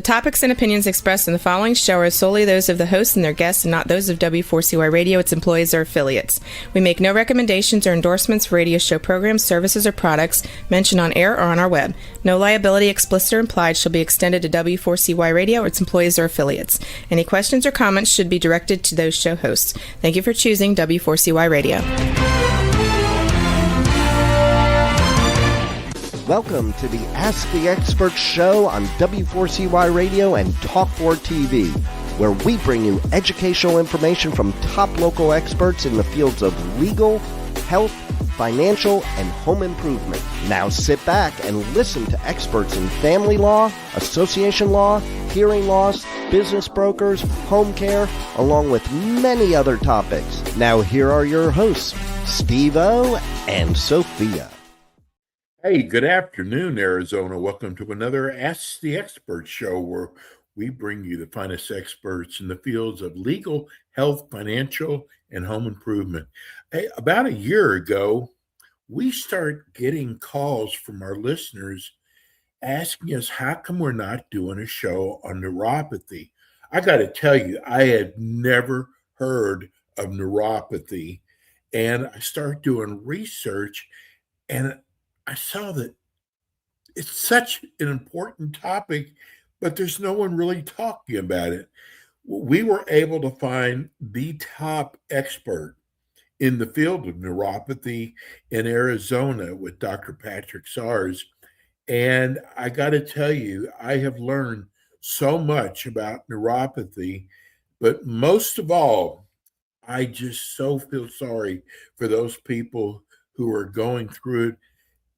topics and opinions expressed in the following show are solely those of the hosts and their guests and not those of W4CY Radio, its employees, or affiliates. We make no recommendations or endorsements for radio show programs, services, or products mentioned on air or on our web. No liability, explicit or implied, shall be extended to W4CY Radio or its employees or affiliates. Any questions or comments should be directed to those show hosts. Thank you for choosing W4CY Radio. Welcome to the Ask the Expert show on W4CY Radio and Talk4 TV, where we bring you educational information from top local experts in the fields of legal, health, financial, and home improvement. Now sit back and listen to experts in family law, association law, hearing loss, business brokers, home care, along with many other topics. Now here are your hosts, Steve-O and Sophia. Hey, good afternoon, Arizona. Welcome to another Ask the Expert show where we bring you the finest experts in the fields of legal, health, financial, and home improvement. Hey, about a year ago, we started getting calls from our listeners asking us how come we're not doing a show on neuropathy. I got to tell you, I had never heard of neuropathy, and I started doing research, and I saw that it's such an important topic, but there's no one really talking about it. We were able to find the top expert in the field of neuropathy in Arizona with Dr. Patrick Sars. And I got to tell you, I have learned so much about neuropathy, but most of all, I just so feel sorry for those people who are going through it.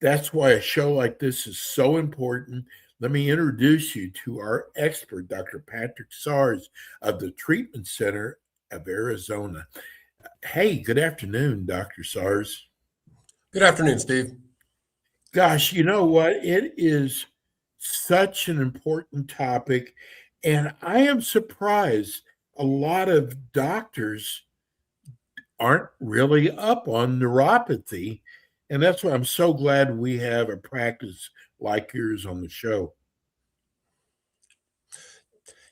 That's why a show like this is so important. Let me introduce you to our expert, Dr. Patrick Sars of the Treatment Center of Arizona. Hey, good afternoon, Dr. Sars. Good afternoon, Steve. Gosh, you know what? It is such an important topic, and I am surprised a lot of doctors aren't really up on neuropathy. And that's why I'm so glad we have a practice like yours on the show.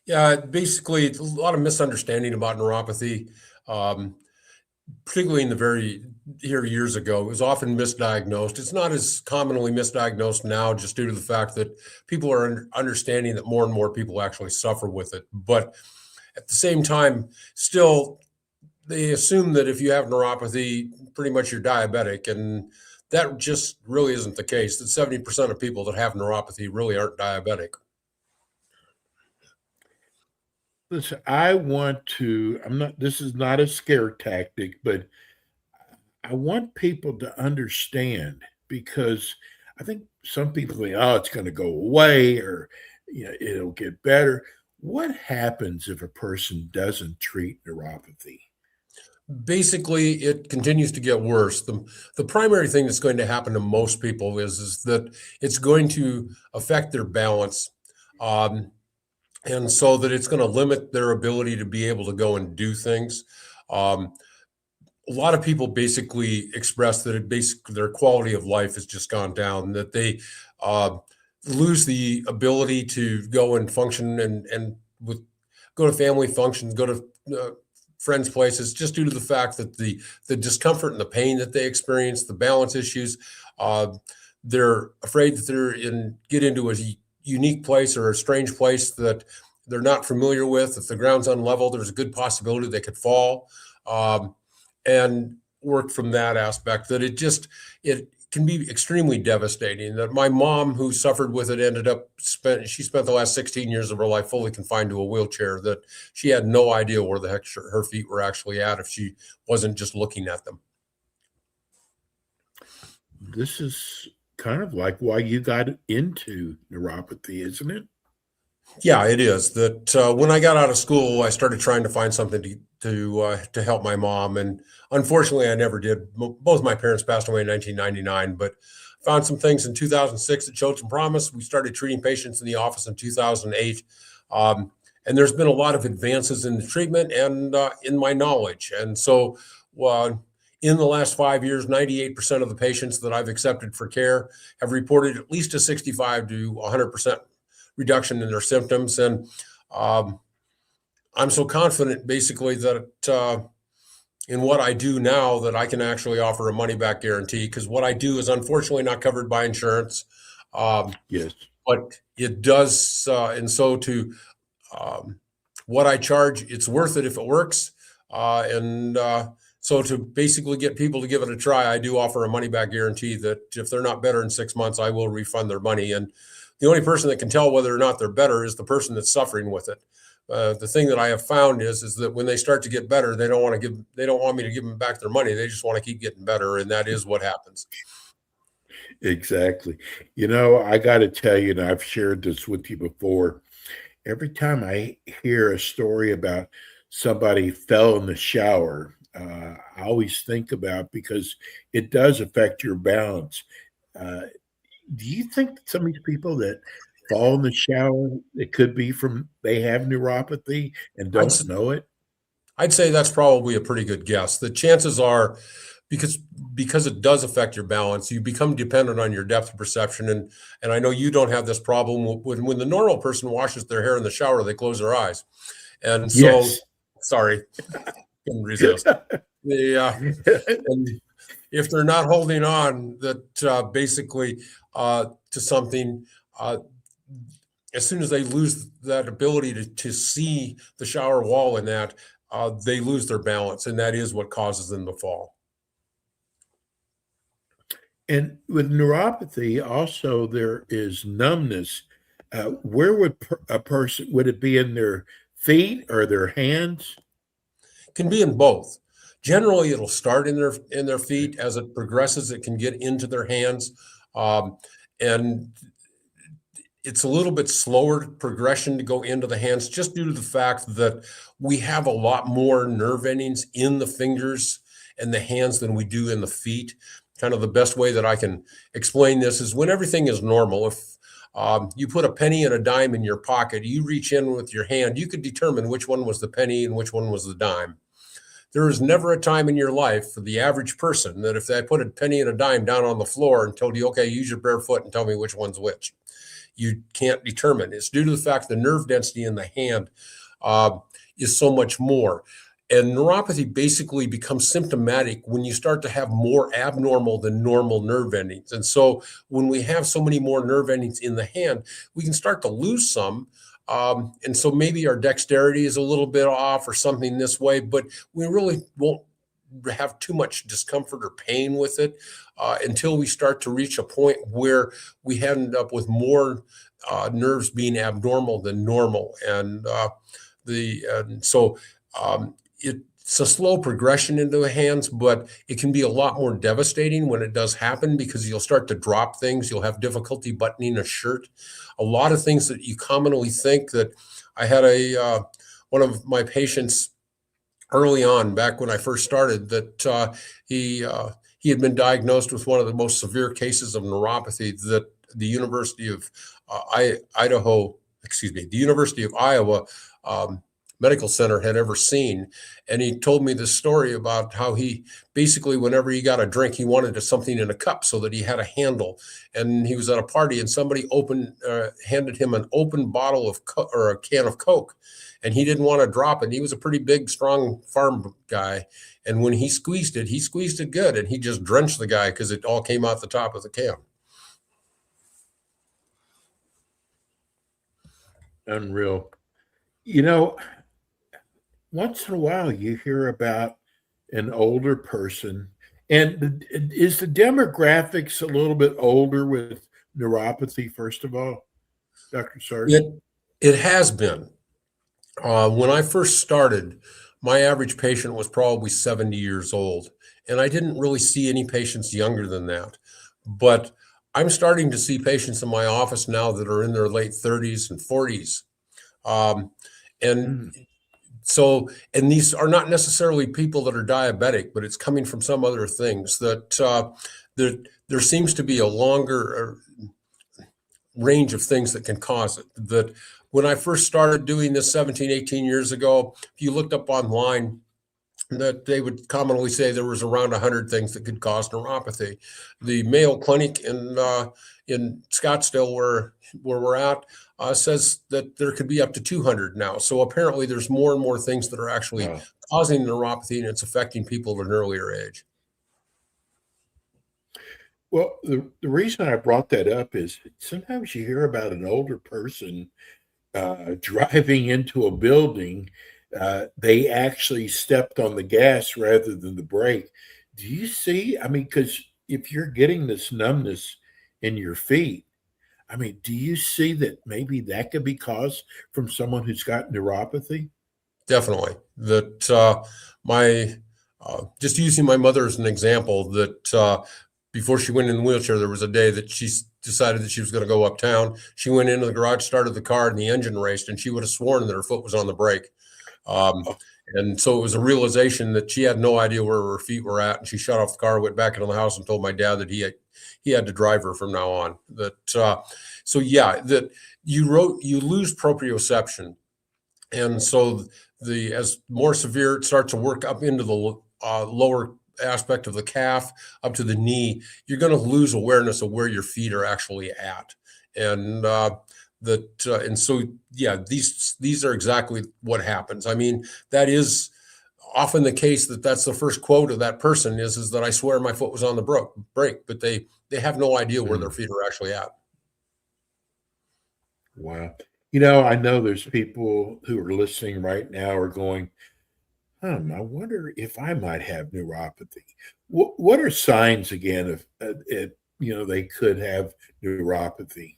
Yeah, basically, a lot of misunderstanding about neuropathy, particularly in here years ago. It was often misdiagnosed. It's not as commonly misdiagnosed now just due to the fact that people are understanding that more and more people actually suffer with it. But at the same time, still, they assume that if you have neuropathy, pretty much you're diabetic. And that just really isn't the case. That 70% of people that have neuropathy really aren't diabetic. Listen, this is not a scare tactic, but I want people to understand, because I think some people think, oh, it's going to go away, or it'll get better. What happens if a person doesn't treat neuropathy? Basically, it continues to get worse. The primary thing that's going to happen to most people is that it's going to affect their balance, and so that it's going to limit their ability to be able to go and do things. A lot of people basically express that their quality of life has just gone down, that they lose the ability to go and function and go to family functions, go to friends' places, just due to the fact that the discomfort and the pain that they experience, the balance issues, they're afraid that get into a unique place or a strange place that they're not familiar with. If the ground's unlevel, there's a good possibility they could fall, and work from that aspect. That it can be extremely devastating. That my mom, who suffered with it, she spent the last 16 years of her life fully confined to a wheelchair, that she had no idea where the heck her feet were actually at if she wasn't just looking at them. This is kind of like why you got into neuropathy, isn't it? Yeah, it is. That when I got out of school, I started trying to find something to help my mom, and unfortunately, I never did. Both my parents passed away in 1999, but found some things in 2006 that showed some promise. We started treating patients in the office in 2008, and there's been a lot of advances in the treatment and in my knowledge. And so, in the last 5 years, 98% of the patients that I've accepted for care have reported at least a 65 to 100% reduction in their symptoms. And I'm so confident basically that in what I do now that I can actually offer a money back guarantee, because what I do is unfortunately not covered by insurance. Yes. But it does, and so to what I charge, it's worth it if it works. So to basically get people to give it a try, I do offer a money back guarantee that if they're not better in 6 months, I will refund their money. And the only person that can tell whether or not they're better is the person that's suffering with it. The thing that I have found is that when they start to get better, they don't want me to give them back their money. They just want to keep getting better. And that is what happens. Exactly. I got to tell you, and I've shared this with you before, every time I hear a story about somebody fell in the shower, I always think about, because it does affect your balance. Do you think that some of these people that fall in the shower, it could be from they have neuropathy and don't know it? I'd say that's probably a pretty good guess. The chances are, because it does affect your balance, you become dependent on your depth of perception. And I know you don't have this problem. When the normal person washes their hair in the shower, they close their eyes. And so, Yes. Sorry, couldn't resist. And if they're not holding on that basically to something, as soon as they lose that ability to see the shower wall in that, they lose their balance, and that is what causes them to fall. And with neuropathy, also there is numbness. Where would would it be in their feet or their hands? Can be in both. Generally, it'll start in their feet. As it progresses, it can get into their hands, and it's a little bit slower progression to go into the hands, just due to the fact that we have a lot more nerve endings in the fingers and the hands than we do in the feet. Kind of the best way that I can explain this is when everything is normal. If you put a penny and a dime in your pocket, you reach in with your hand, you could determine which one was the penny and which one was the dime. There is never a time in your life for the average person that if they put a penny and a dime down on the floor and told you, okay, use your bare foot and tell me which one's which, you can't determine. It's due to the fact the nerve density in the hand is so much more. And neuropathy basically becomes symptomatic when you start to have more abnormal than normal nerve endings. And so when we have so many more nerve endings in the hand, we can start to lose some. And so maybe our dexterity is a little bit off or something this way, but we really won't have too much discomfort or pain with it until we start to reach a point where we end up with more nerves being abnormal than normal. It's a slow progression into the hands, but it can be a lot more devastating when it does happen, because you'll start to drop things. You'll have difficulty buttoning a shirt. A lot of things that you commonly think that I had one of my patients early on, back when I first started, that he had been diagnosed with one of the most severe cases of neuropathy that the University of Iowa Medical Center had ever seen. And he told me this story about how he basically, whenever he got a drink, he wanted something in a cup so that he had a handle. And he was at a party and somebody handed him an open bottle of or a can of Coke. And he didn't want to drop it. He was a pretty big, strong farm guy. And when he squeezed it good. And he just drenched the guy because it all came out the top of the can. Unreal. Once in a while you hear about an older person, and is the demographics a little bit older with neuropathy, first of all, Dr. Sargent? It has been. When I first started, my average patient was probably 70 years old, and I didn't really see any patients younger than that. But I'm starting to see patients in my office now that are in their late 30s and 40s. So these are not necessarily people that are diabetic, but it's coming from some other things that there seems to be a longer range of things that can cause it. That when I first started doing this 17, 18 years ago, if you looked up online, that they would commonly say there was around 100 things that could cause neuropathy. The Mayo Clinic in Scottsdale, where we're at, says that there could be up to 200 now. So apparently, there's more and more things that are actually Wow. causing neuropathy, and it's affecting people at an earlier age. Well, the reason I brought that up is sometimes you hear about an older person driving into a building. They actually stepped on the gas rather than the brake. Do you see? I mean, because if you're getting this numbness in your feet, I mean, do you see that maybe that could be caused from someone who's got neuropathy? Definitely. That my just using my mother as an example, that before she went in the wheelchair, there was a day that she decided that she was going to go uptown. She went into the garage, started the car, and the engine raced, and she would have sworn that her foot was on the brake. Um, Oh, and so it was a realization that she had no idea where her feet were at, and she shut off the car, went back into the house, and told my dad that he had to drive her from now on. That so yeah, that you lose proprioception, and so the as more severe it starts to work up into the lower aspect of the calf up to the knee, you're going to lose awareness of where your feet are actually at, and and so yeah, these are exactly what happens. I mean, that is often the case, that's the first quote of that person is that I swear my foot was on the brake, but they have no idea where their mm, feet are actually at. wow. I know there's people who are listening right now are going, I wonder if I might have neuropathy. What are signs again of they could have neuropathy?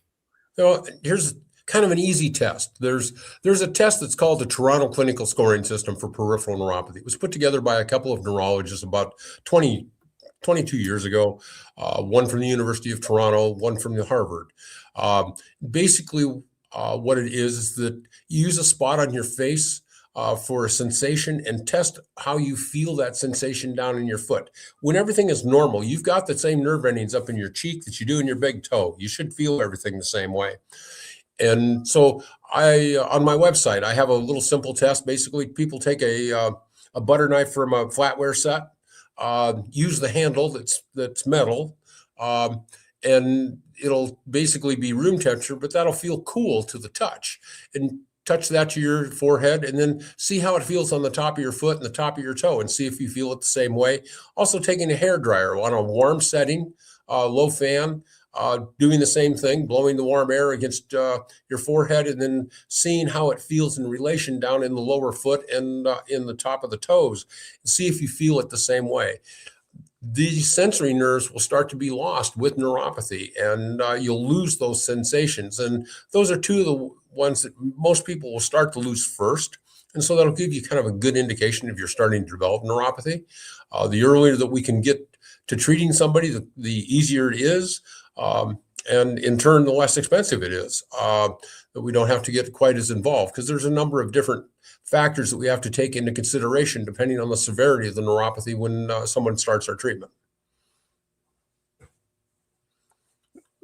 So here's kind of an easy test. There's a test that's called the Toronto Clinical Scoring System for Peripheral Neuropathy. It was put together by a couple of neurologists about 22 years ago, one from the University of Toronto, one from the Harvard. Basically, what it is that you use a spot on your face for a sensation and test how you feel that sensation down in your foot. When everything is normal, you've got the same nerve endings up in your cheek that you do in your big toe. You should feel everything the same way. And so on my website, I have a little simple test. Basically, people take a butter knife from a flatware set, use the handle that's metal, um, and it'll basically be room temperature, but that'll feel cool to the touch. And touch that to your forehead, and then see how it feels on the top of your foot and the top of your toe, and see if you feel it the same way. Also, taking a hair dryer on a warm setting, low fan, doing the same thing, blowing the warm air against your forehead, and then seeing how it feels in relation down in the lower foot and in the top of the toes. See if you feel it the same way. These sensory nerves will start to be lost with neuropathy, and you'll lose those sensations. And those are two of the ones that most people will start to lose first. And so that'll give you kind of a good indication if you're starting to develop neuropathy. The earlier that we can get to treating somebody, the easier it is. And in turn, the less expensive it is, that we don't have to get quite as involved, because there's a number of different factors that we have to take into consideration depending on the severity of the neuropathy when someone starts our treatment.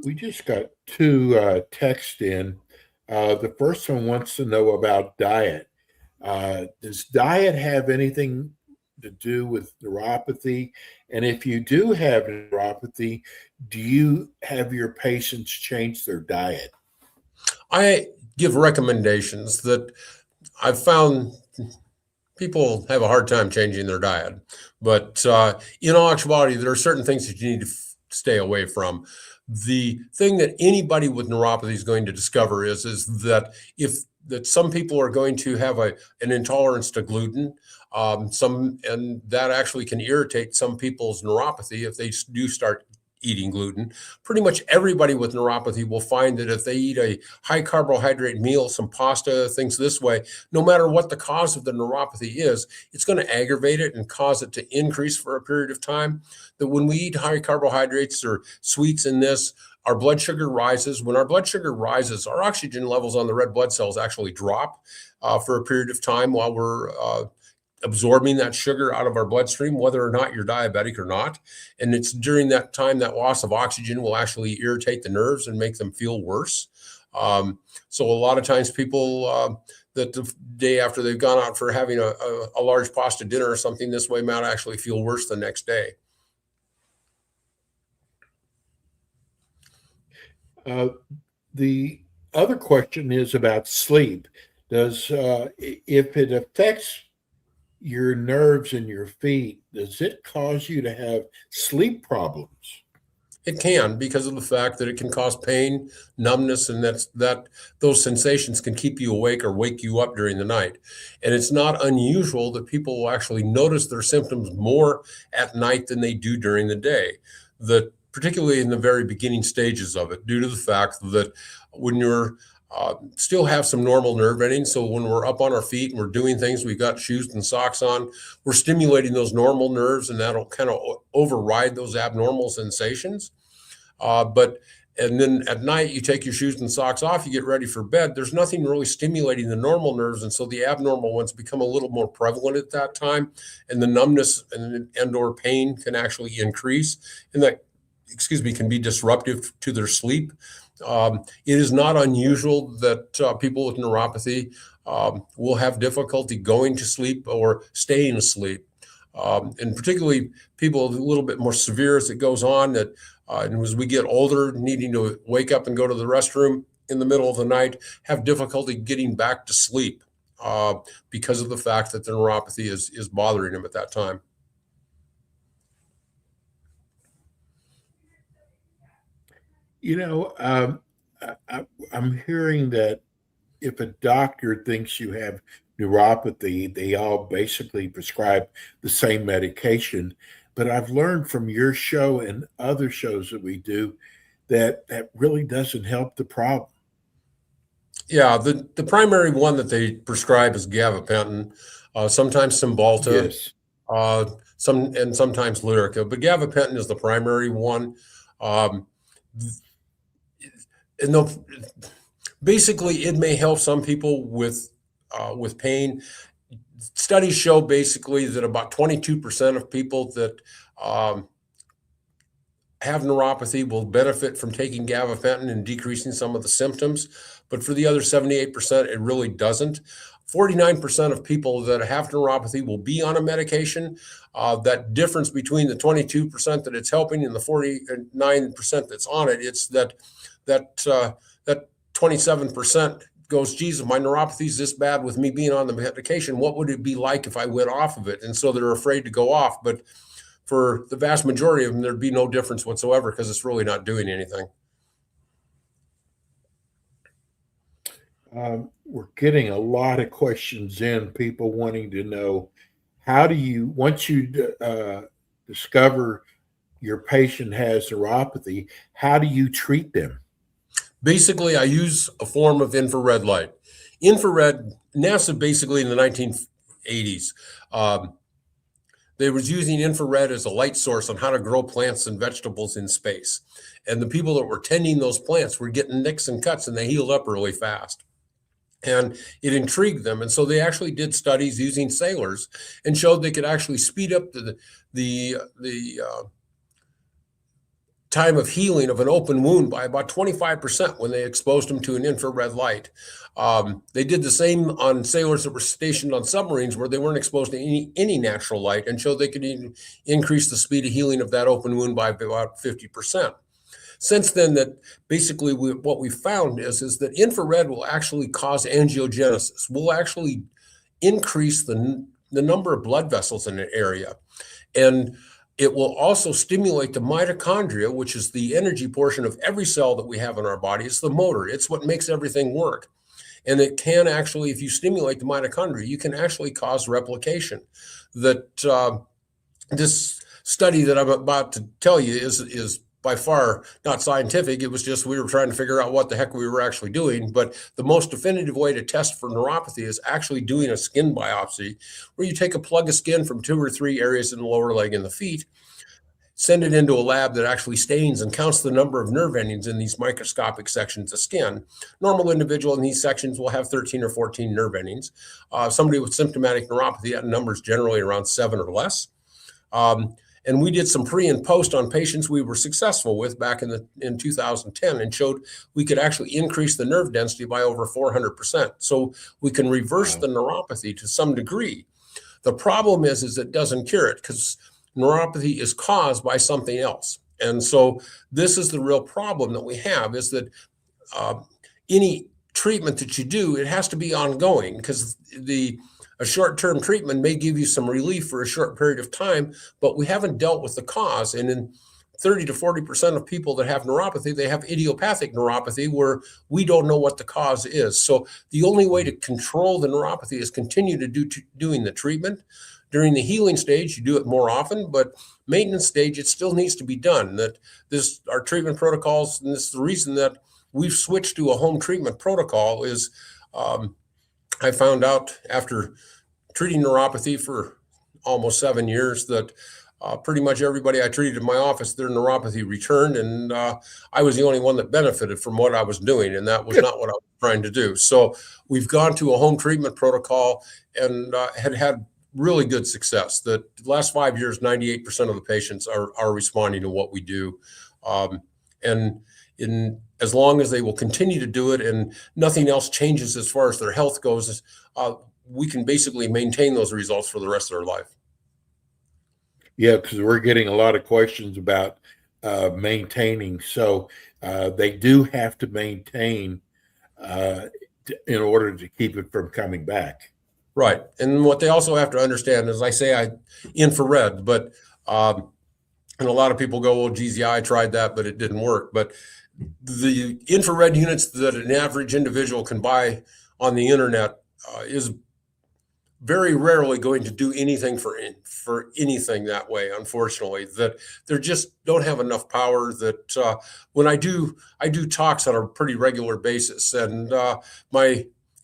We just got two texts in. The first one wants to know about diet. Does diet have anything to do with neuropathy? And if you do have neuropathy, do you have your patients change their diet? I give recommendations that I've found people have a hard time changing their diet, but in all actuality, there are certain things that you need to stay away from. The thing that anybody with neuropathy is going to discover is that some people are going to have an intolerance to gluten, and that actually can irritate some people's neuropathy if they do start eating gluten. Pretty much everybody with neuropathy will find that if they eat a high carbohydrate meal, some pasta, things this way, no matter what the cause of the neuropathy is, it's going to aggravate it and cause it to increase for a period of time. That when we eat high carbohydrates or sweets in this, our blood sugar rises. When our blood sugar rises, our oxygen levels on the red blood cells actually drop for a period of time while we're absorbing that sugar out of our bloodstream, whether or not you're diabetic or not. And it's during that time that loss of oxygen will actually irritate the nerves and make them feel worse. So a lot of times people that the day after they've gone out for having a large pasta dinner or something, this way might actually feel worse the next day. The other question is about sleep. Does if it affects your nerves in your feet, does it cause you to have sleep problems? It can, because of the fact that it can cause pain, numbness, and that those sensations can keep you awake or wake you up during the night. And it's not unusual that people will actually notice their symptoms more at night than they do during the day. That particularly in the very beginning stages of it, due to the fact that when you're still have some normal nerve endings. So when we're up on our feet and we're doing things, we've got shoes and socks on, we're stimulating those normal nerves, and that'll kind of override those abnormal sensations. And then at night, you take your shoes and socks off, you get ready for bed. There's nothing really stimulating the normal nerves. And so the abnormal ones become a little more prevalent at that time. And the numbness and or pain can actually increase. And that, can be disruptive to their sleep. It is not unusual that people with neuropathy will have difficulty going to sleep or staying asleep. And particularly people a little bit more severe as it goes on, that and as we get older, needing to wake up and go to the restroom in the middle of the night, have difficulty getting back to sleep because of the fact that the neuropathy is bothering them at that time. I'm hearing that if a doctor thinks you have neuropathy, they all basically prescribe the same medication. But I've learned from your show and other shows that we do that really doesn't help the problem. Yeah, the primary one that they prescribe is gabapentin, sometimes Cymbalta, yes. Sometimes Lyrica, but gabapentin is the primary one. Basically, it may help some people with pain. Studies show basically that about 22% of people that have neuropathy will benefit from taking gabapentin and decreasing some of the symptoms. But for the other 78%, it really doesn't. 49% of people that have neuropathy will be on a medication. That difference between the 22% that it's helping and the 49% that's on it, it's that 27% goes, geez, if my neuropathy is this bad with me being on the medication, what would it be like if I went off of it? And so they're afraid to go off. But for the vast majority of them, there'd be no difference whatsoever because it's really not doing anything. We're getting a lot of questions in, people wanting to know, how do you, once you discover your patient has neuropathy, how do you treat them? Basically, I use a form of infrared light. NASA basically in the 1980s, they was using infrared as a light source on how to grow plants and vegetables in space. And the people that were tending those plants were getting nicks and cuts, and they healed up really fast. And it intrigued them. And so they actually did studies using sailors and showed they could actually speed up the time of healing of an open wound by about 25% when they exposed them to an infrared light. They did the same on sailors that were stationed on submarines where they weren't exposed to any natural light, and showed they could increase the speed of healing of that open wound by about 50%. Since then, that basically what we found is that infrared will actually cause angiogenesis, will actually increase the number of blood vessels in an area. And it will also stimulate the mitochondria, which is the energy portion of every cell that we have in our body. It's the motor. It's what makes everything work. And it can actually, if you stimulate the mitochondria, you can actually cause replication. That this study that I'm about to tell you is by far not scientific. It was just we were trying to figure out what the heck we were actually doing. But the most definitive way to test for neuropathy is actually doing a skin biopsy, where you take a plug of skin from 2 or 3 areas in the lower leg and the feet, send it into a lab that actually stains and counts the number of nerve endings in these microscopic sections of skin. Normal individual in these sections will have 13 or 14 nerve endings. Somebody with symptomatic neuropathy, that number is generally around 7 or less. And we did some pre and post on patients we were successful with back in 2010 and showed we could actually increase the nerve density by over 400%. So we can reverse the neuropathy to some degree. The problem is it doesn't cure it, because neuropathy is caused by something else. And so this is the real problem that we have, is that any treatment that you do, it has to be ongoing, because a short-term treatment may give you some relief for a short period of time, but we haven't dealt with the cause. And in 30 to 40% of people that have neuropathy, they have idiopathic neuropathy where we don't know what the cause is. So the only way to control the neuropathy is continue to doing the treatment. During the healing stage, you do it more often, but maintenance stage, it still needs to be done. Our treatment protocols, and this is the reason that we've switched to a home treatment protocol, is I found out after treating neuropathy for almost 7 years that pretty much everybody I treated in my office, their neuropathy returned, and I was the only one that benefited from what I was doing, and that was not what I was trying to do. So we've gone to a home treatment protocol and had really good success. The last 5 years, 98% of the patients are responding to what we do. And as long as they will continue to do it and nothing else changes as far as their health goes, we can basically maintain those results for the rest of their life. Yeah, because we're getting a lot of questions about maintaining. So they do have to maintain in order to keep it from coming back. Right. And what they also have to understand is, infrared, but and a lot of people go, well, geez, yeah, I tried that, but it didn't work. But the infrared units that an average individual can buy on the internet is very rarely going to do anything for anything that way, unfortunately. That they just don't have enough power. That when I do talks on a pretty regular basis, and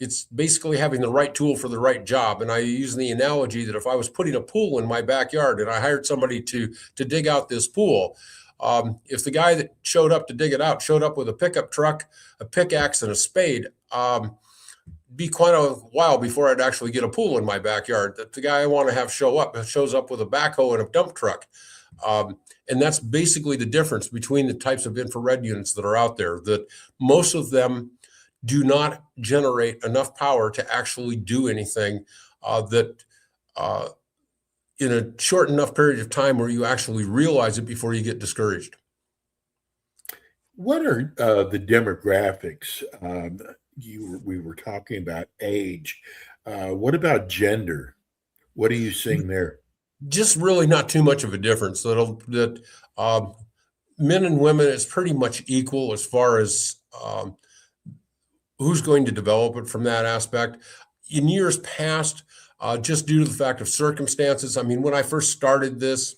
it's basically having the right tool for the right job. And I use the analogy that if I was putting a pool in my backyard and I hired somebody to dig out this pool, if the guy that showed up to dig it out showed up with a pickup truck, a pickaxe, and a spade, be quite a while before I'd actually get a pool in my backyard. That the guy I want to have shows up with a backhoe and a dump truck. And that's basically the difference between the types of infrared units that are out there, that most of them do not generate enough power to actually do anything in a short enough period of time where you actually realize it before you get discouraged. What are the demographics? We were talking about age. What about gender? What are you seeing there? Just really not too much of a difference. That men and women is pretty much equal as far as who's going to develop it from that aspect. In years past, just due to the fact of circumstances, I mean, when I first started this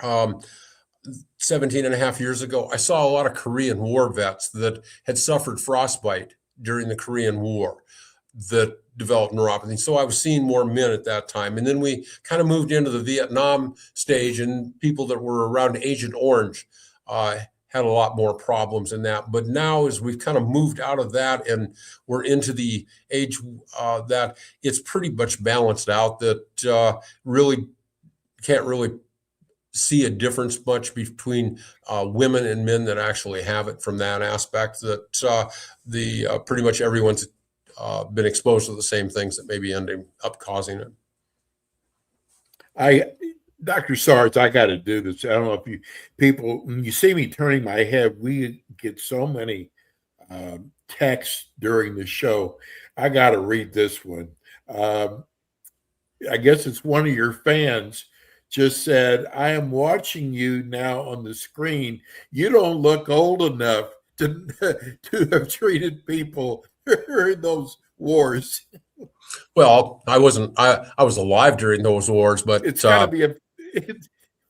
17 and a half years ago, I saw a lot of Korean War vets that had suffered frostbite during the Korean War that developed neuropathy. So I was seeing more men at that time. And then we kind of moved into the Vietnam stage, and people that were around Agent Orange had a lot more problems in that. But now, as we've kind of moved out of that and we're into the age that it's pretty much balanced out, that really can't really see a difference much between women and men that actually have it from that aspect, that pretty much everyone's been exposed to the same things that may be ending up causing it. Dr. Sarge, I got to do this. I don't know if people, when you see me turning my head, we get so many texts during the show. I got to read this one. I guess it's one of your fans just said, I am watching you now on the screen. You don't look old enough to have treated people in those wars. Well, I wasn't. I was alive during those wars, but it's got to be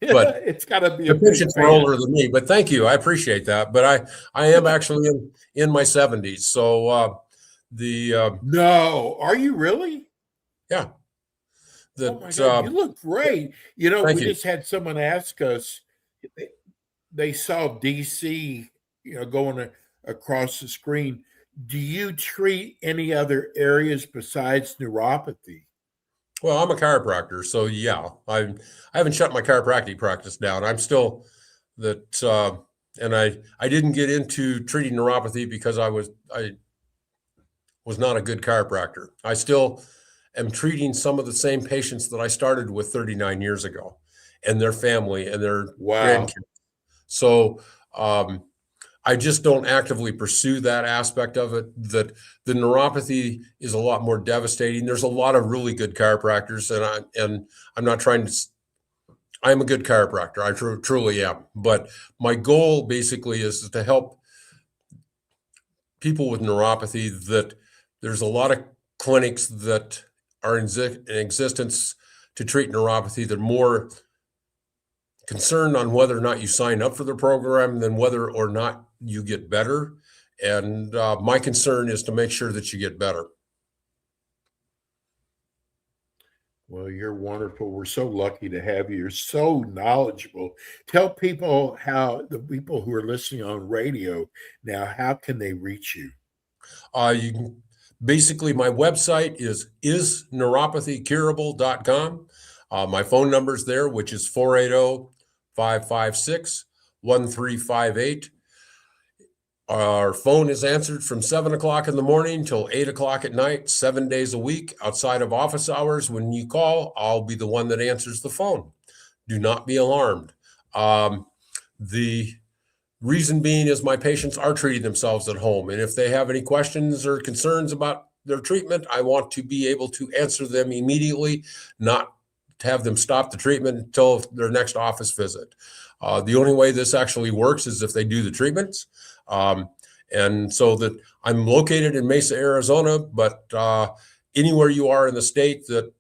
but it's got to be the patients were older than me. But thank you, I appreciate that. But I am actually in my 70s. So no, are you really? Yeah. Oh my God, you look great. You know, we just had someone ask us. They saw DC, going across the screen. Do you treat any other areas besides neuropathy? Well, I'm a chiropractor, so yeah, I haven't shut my chiropractic practice down. I'm still that, and I didn't get into treating neuropathy because I was not a good chiropractor. I still am treating some of the same patients that I started with 39 years ago, and their family and their Wow. grandkids. So I just don't actively pursue that aspect of it. That the neuropathy is a lot more devastating. There's a lot of really good chiropractors, and I'm not trying to. I'm a good chiropractor. I truly am. But my goal basically is to help people with neuropathy. That there's a lot of clinics that are in existence to treat neuropathy. They're more concerned on whether or not you sign up for the program than whether or not you get better. And my concern is to make sure that you get better. Well, you're wonderful. We're so lucky to have you. You're so knowledgeable. Tell people how the people who are listening on radio now, how can they reach you? You can basically, my website is neuropathycurable.com. My phone number's there, which is 480-556-1358. Our phone is answered from 7 o'clock in the morning till 8 o'clock at night, 7 days a week outside of office hours. When you call, I'll be the one that answers the phone. Do not be alarmed. The reason being is my patients are treating themselves at home. And if they have any questions or concerns about their treatment, I want to be able to answer them immediately, not to have them stop the treatment until their next office visit. The only way this actually works is if they do the treatments. And so that I'm located in Mesa, Arizona, but anywhere you are in the state that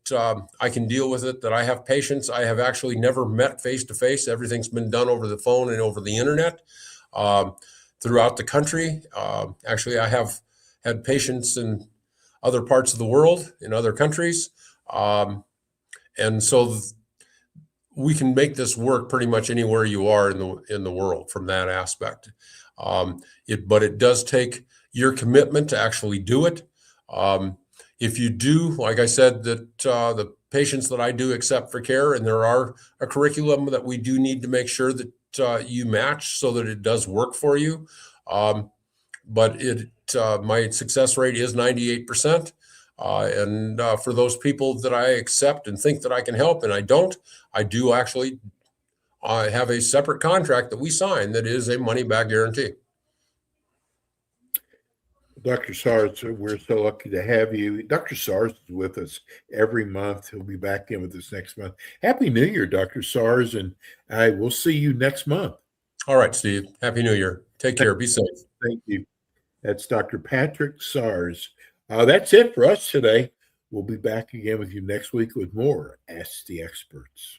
I can deal with it, that I have patients. I have actually never met face-to-face. Everything's been done over the phone and over the internet throughout the country. Actually, I have had patients in other parts of the world, in other countries. And so we can make this work pretty much anywhere you are in the world from that aspect. But it does take your commitment to actually do it. If you do, like I said, that the patients that I do accept for care, and there are a curriculum that we do need to make sure that you match so that it does work for you. But my success rate is 98%. And for those people that I accept and think that I can help, and I do actually have a separate contract that we sign that is a money-back guarantee. Dr. SARS, we're so lucky to have you. Dr. SARS is with us every month. He'll be back in with us next month. Happy New Year, Dr. SARS, and I will see you next month. All right, Steve. Happy New Year. Take care. Be safe. Thank you. That's Dr. Patrick SARS. That's it for us today. We'll be back again with you next week with more Ask the Experts.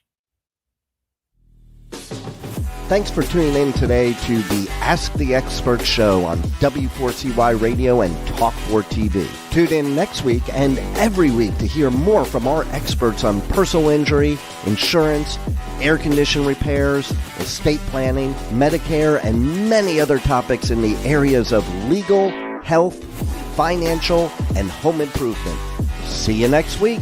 Thanks for tuning in today to the Ask the Expert show on W4CY Radio and Talk4 TV. Tune in next week and every week to hear more from our experts on personal injury, insurance, air condition repairs, estate planning, Medicare, and many other topics in the areas of legal, health, financial, and home improvement. See you next week.